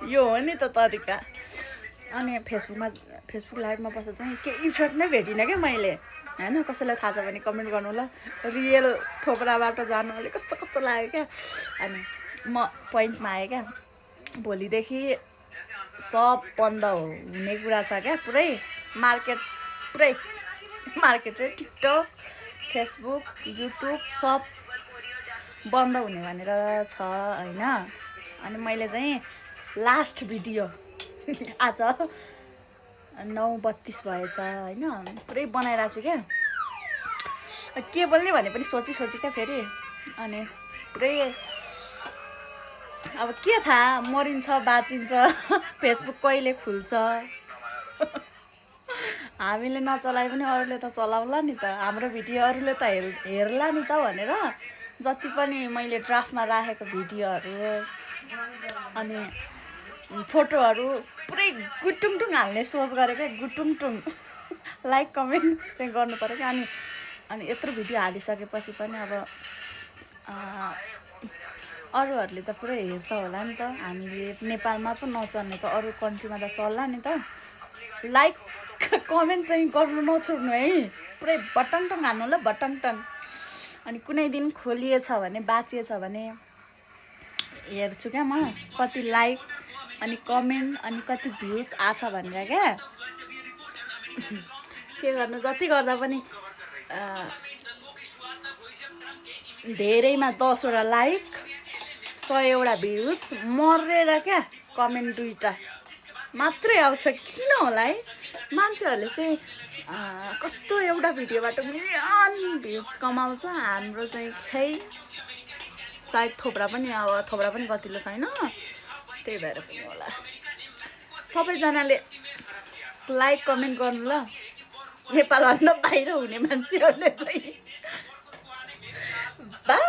यो हो नि त तरिका। अनि फेसबुक लाइभमा बस्दा चाहिँ केही इफेक्ट नै भेटिनँ क्या मैले होइन। कसैलाई थाहा छ भने कमेन्ट गर्नु ल। रियल थोप्राबाट जानु अलिक कस्तो कस्तो लाग्यो क्या। अनि म पोइन्टमा आएँ क्या। भोलिदेखि सब बन्द हुने कुरा छ क्या। पुरै मार्केट रे टिकटक फेसबुक युट्युब सब बन्द हुने भनेर छ होइन। अनि मैले चाहिँ लास्ट भिडियो आज 9:32 भएछ होइन। पुरै बनाइरहेको छु क्या। के बोल्ने भने पनि सोची क्या फेरि। अनि पुरै अब के थाहा मरिन्छ बाँचिन्छ फेसबुक कहिले खुल्छ। हामीले नचलाए पनि अरूले त चलाउला नि त। हाम्रो भिडियो अरूले त हेर्ला नि त भनेर जति पनि मैले ड्राफ्टमा राखेको भिडियोहरू अनि फोटोहरू पुरै गुटुङटुङ हाल्ने सोच गरेको। गुटुङटुङ लाइक कमेन्ट चाहिँ गर्नु पऱ्यो क्या। अनि यत्रो भिडियो हालिसकेपछि पनि अब अरूहरूले त पुरै हेर्छ होला नि त। हामीले नेपालमा पो नचल्ने त अरू कन्ट्रीमा त चल्ला नि त। लाइक कमेन्ट चाहिँ गर्नु नछोड्नु है। पुरै बटङटङ हान्नु ल बटङटङ। अनि कुनै दिन खोलिएछ भने बाँचिएछ भने हेर्छु क्या म कति लाइक अनि कमेन्ट अनि कति भ्युज आछ भनेर क्या। के गर्नु जति गर्दा पनि धेरैमा 10वटा लाइक 100वटा भ्युज मरेर क्या कमेन्ट 2टा मात्रै आउँछ। किन होला है मान्छेहरूले चाहिँ कस्तो एउटा भिडियोबाट मिलियन भ्युज कमाउँछ। हाम्रो चाहिँ खै सायद थोप्रा पनि गतिलो छैन त्यही भएर पनि होला। सबैजनाले लाइक कमेन्ट गर्नु ल। नेपालभन्दा बाहिर हुने मान्छेहरूले चाहिँ बाई।